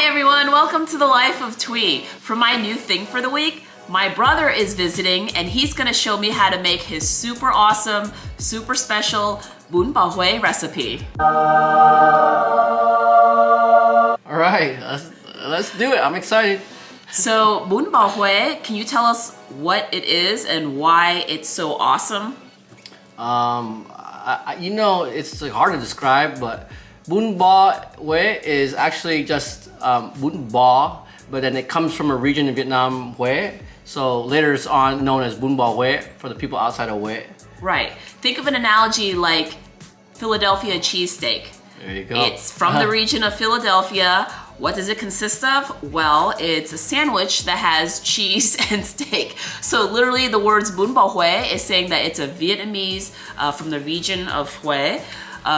Hi everyone, welcome to the life of Thuy. For my new thing for the week, my brother is visiting and he's gonna show me how to make his super awesome, super special Bún Bò Huế recipe. All right, let's do it. I'm excited. So Bún Bò Huế, can you tell us what it is and why it's so awesome? It's hard to describe, but Bún Bò Huế is actually just Bún Bò, but then it comes from a region in Vietnam, Huế. So later it's on known as Bún Bò Huế for the people outside of Huế. Right. Think of an analogy like Philadelphia cheesesteak. There you go. It's from the region of Philadelphia. What does it consist of? Well, it's a sandwich that has cheese and steak. So literally the words Bún Bò Huế is saying that it's a Vietnamese from the region of Huế,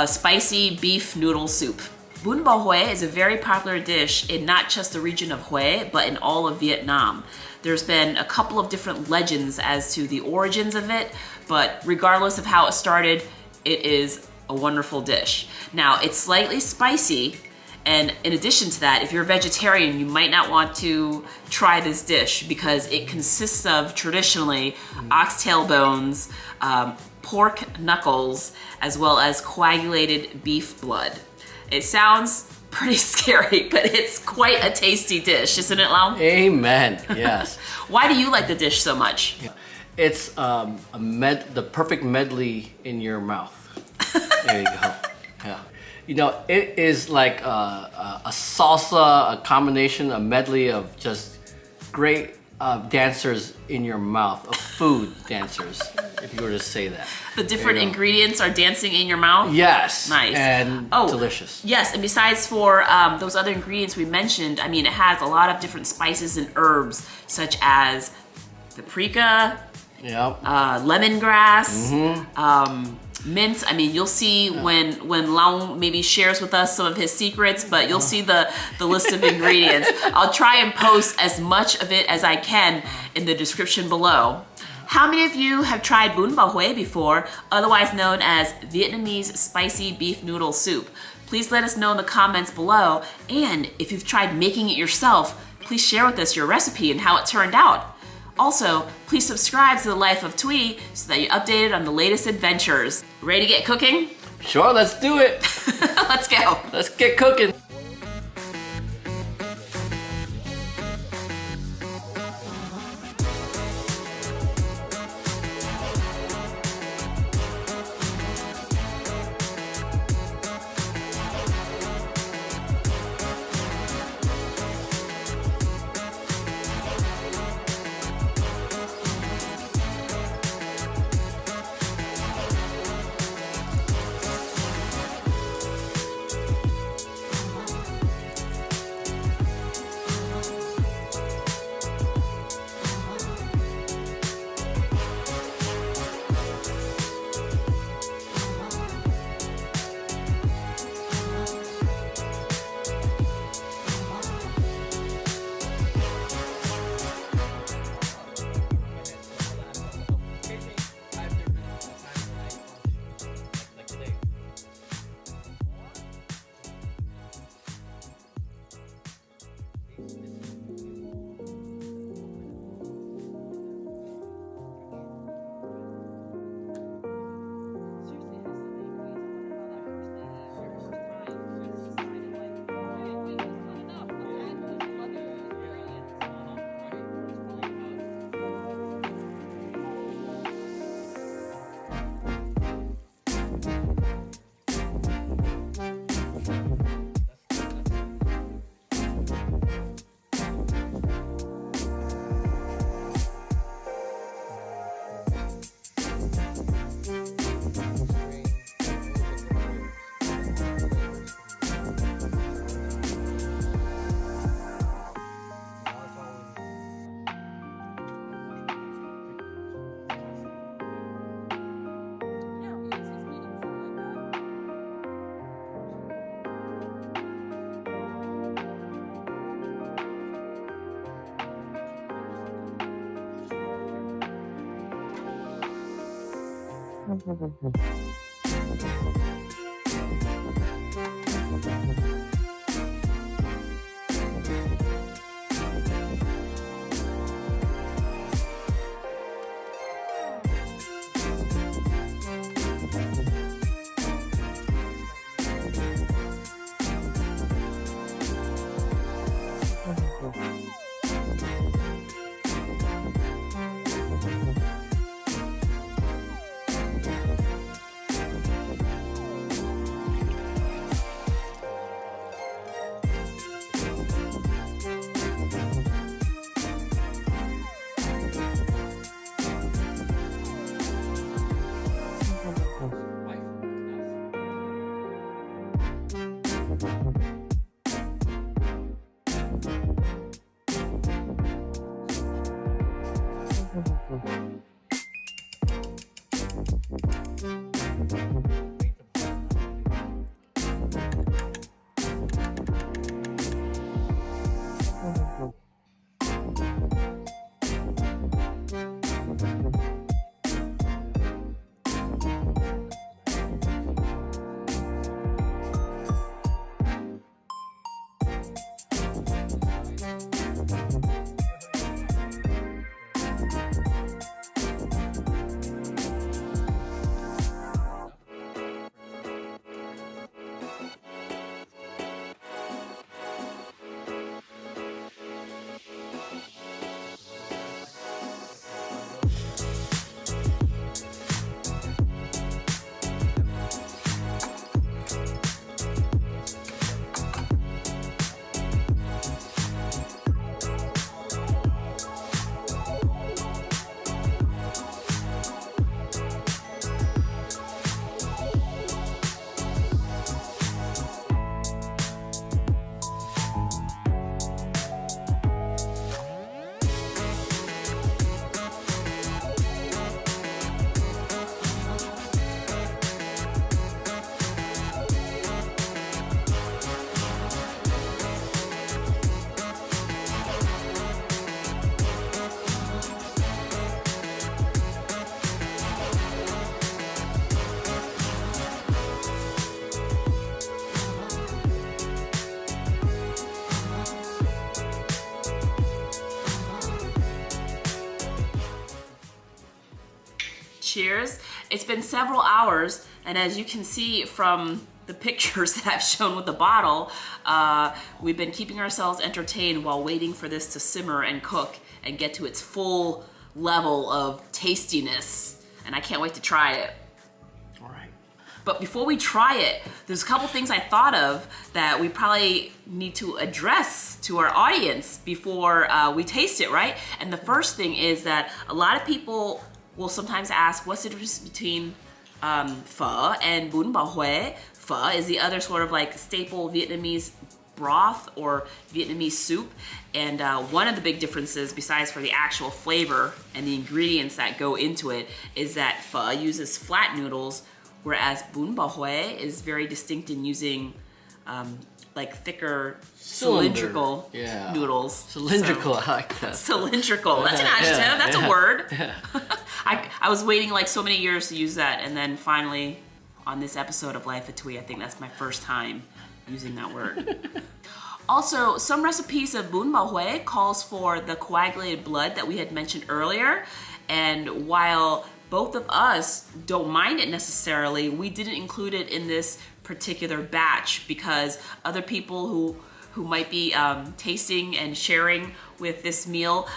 spicy beef noodle soup. Bún Bò Huế is a very popular dish in not just the region of Huế, but in all of Vietnam. There's been a couple of different legends as to the origins of it, but regardless of how it started, it is a wonderful dish. Now, it's slightly spicy, and in addition to that, if you're a vegetarian, you might not want to try this dish because it consists of traditionally oxtail bones, pork knuckles, as well as coagulated beef blood. It sounds pretty scary, but it's quite a tasty dish, isn't it, Lau? Amen. Yes. Why do you like the dish so much? It's the perfect medley in your mouth. There you go. Yeah. You know, it is like a salsa, a combination, a medley of just great dancers in your mouth, of food dancers, if you were to say that. The different ingredients are dancing in your mouth? Yes. Nice. And delicious. Yes, and besides for those other ingredients we mentioned, I mean, it has a lot of different spices and herbs, such as paprika, lemongrass, mint. I mean, you'll see when Long maybe shares with us some of his secrets, but you'll see the list of ingredients. I'll try and post as much of it as I can in the description below. How many of you have tried Bún Bò Huế before, otherwise known as Vietnamese spicy beef noodle soup? Please let us know in the comments below, and if you've tried making it yourself, please share with us your recipe and how it turned out. Also, please subscribe to The Life of Thuy so that you're updated on the latest adventures. Ready to get cooking? Sure, let's do it. Let's go. Let's get cooking. Cheers. It's been several hours, and as you can see from the pictures that I've shown with the bottle, we've been keeping ourselves entertained while waiting for this to simmer and cook and get to its full level of tastiness. And I can't wait to try it. All right. But before we try it, there's a couple things I thought of that we probably need to address to our audience before we taste it, right? And the first thing is that a lot of people will sometimes ask, what's the difference between pho and Bún Bò Huế? Pho is the other sort of like staple Vietnamese broth or Vietnamese soup. And one of the big differences, besides for the actual flavor and the ingredients that go into it, is that pho uses flat noodles, whereas Bún Bò Huế is very distinct in using like thicker cylindrical noodles. Cylindrical, I like that. Cylindrical, that's an adjective, that's a word. I was waiting like so many years to use that, and then finally on this episode of Life at Thuy, I think that's my first time using that word. Also, some recipes of Bún Bò Huế calls for the coagulated blood that we had mentioned earlier, and while both of us don't mind it necessarily, we didn't include it in this particular batch because other people who might be tasting and sharing with this meal,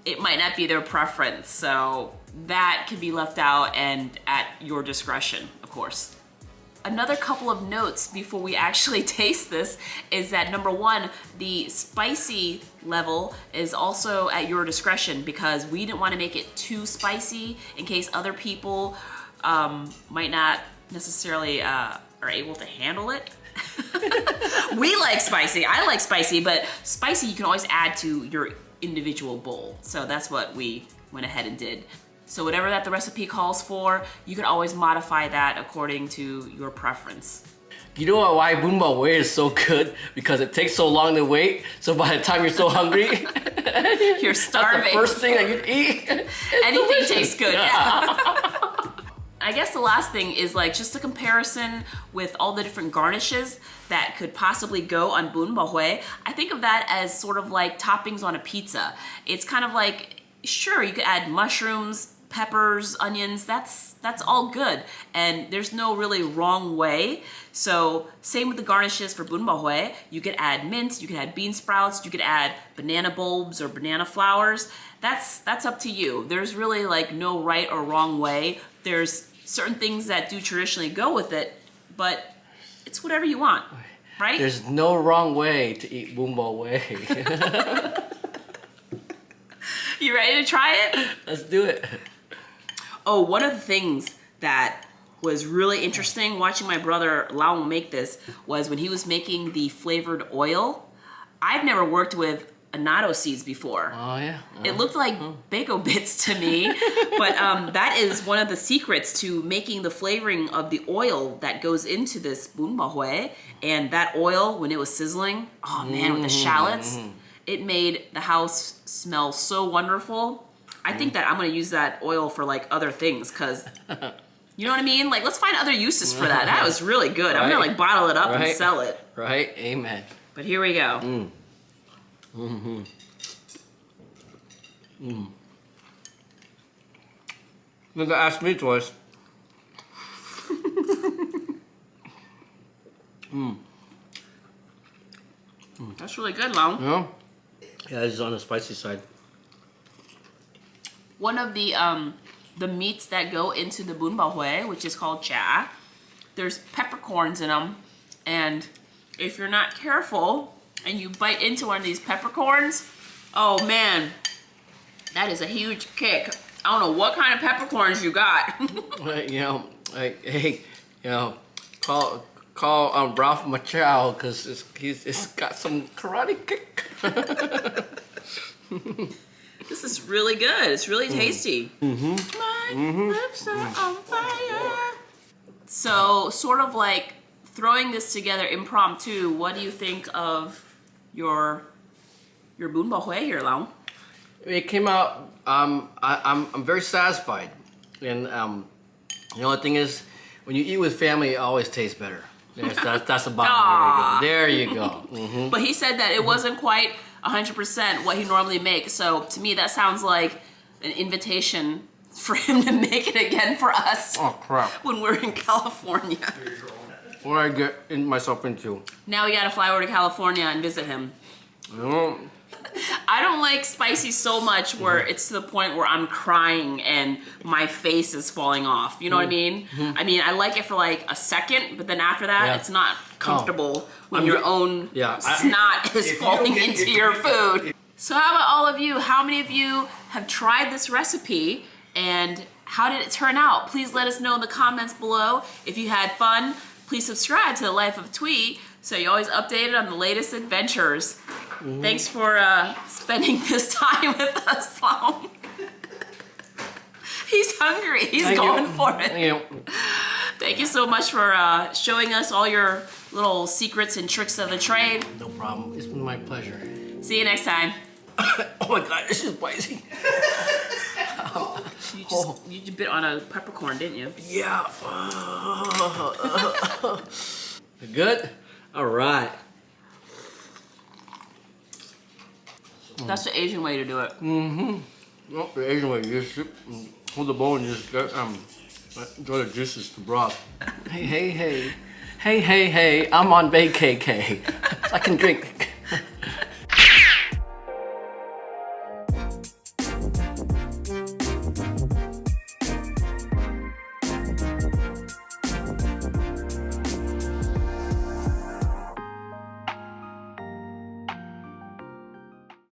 it might not be their preference. So that can be left out and at your discretion, of course. Another couple of notes before we actually taste this is that number one, the spicy level is also at your discretion because we didn't want to make it too spicy in case other people might not necessarily are able to handle it. We like spicy, I like spicy, but spicy you can always add to your individual bowl. So that's what we went ahead and did. So whatever that the recipe calls for, you can always modify that according to your preference. You know why Bún Bò Huế is so good? Because it takes so long to wait, so by the time you're so hungry, you're starving. That's the first thing that you'd eat. Anything tastes good. I guess the last thing is like just a comparison with all the different garnishes that could possibly go on Bún Bò Huế. I think of that as sort of like toppings on a pizza. It's kind of like, sure, you could add mushrooms, peppers, onions, that's all good. And there's no really wrong way. So same with the garnishes for Bún Bò Huế. You could add mint, you could add bean sprouts, you could add banana bulbs or banana flowers. That's up to you. There's really like no right or wrong way. There's certain things that do traditionally go with it, but it's whatever you want, right? There's no wrong way to eat Bún Bò Huế. You ready to try it? Let's do it. Oh, one of the things that was really interesting watching my brother Lau make this was when he was making the flavored oil. I've never worked with annatto seeds before. Oh yeah. It looked like bacon bits to me, but that is one of the secrets to making the flavoring of the oil that goes into this Bún Bò Huế. And that oil, when it was sizzling, oh man, with the shallots, it made the house smell so wonderful. I think that I'm gonna use that oil for like other things, cause you know what I mean? Like, let's find other uses for that. That was really good. I'm gonna like bottle it up and sell it. Right, amen. But here we go. Look, ask me twice. That's really good, Long. Yeah. Yeah, it's on the spicy side. One of the meats that go into the Bún Bò Huế, which is called chả, there's peppercorns in them, and if you're not careful and you bite into one of these peppercorns, oh man, that is a huge kick. I don't know what kind of peppercorns you got. You know, hey, you know, call Ralph Macchio because he's got some karate kick. This is really good. It's really tasty. My lips are on fire. So, sort of like throwing this together impromptu, what do you think of your Bún Bò Huế here, Long? It came out. I'm very satisfied, and the only thing is, when you eat with family, it always tastes better. Yes, that's the bottom. There you go. There you go. But he said that it wasn't quite 100% what he normally makes. So to me, that sounds like an invitation for him to make it again for us. Oh crap! When we're in California. What I get myself into? Now we gotta fly over to California and visit him. I don't like spicy so much where it's to the point where I'm crying and my face is falling off. You know what I mean? I mean, I like it for like a second, but then after that, it's not comfortable when your own snot is falling into your food. So how about all of you? How many of you have tried this recipe and how did it turn out? Please let us know in the comments below. If you had fun, please subscribe to The Life of Thuy so you're always updated on the latest adventures. Thanks for spending this time with us, Long. He's hungry. He's going for it. Thank you. Thank you so much for showing us all your little secrets and tricks of the trade. No problem. It's been my pleasure. See you next time. Oh my God, this is spicy. You just bit on a peppercorn, didn't you? Yeah. Good? All right. That's the Asian way to do it. Well, the Asian way, you just hold the bowl and just enjoy the juices, the broth. Hey, I'm on vacay. I can drink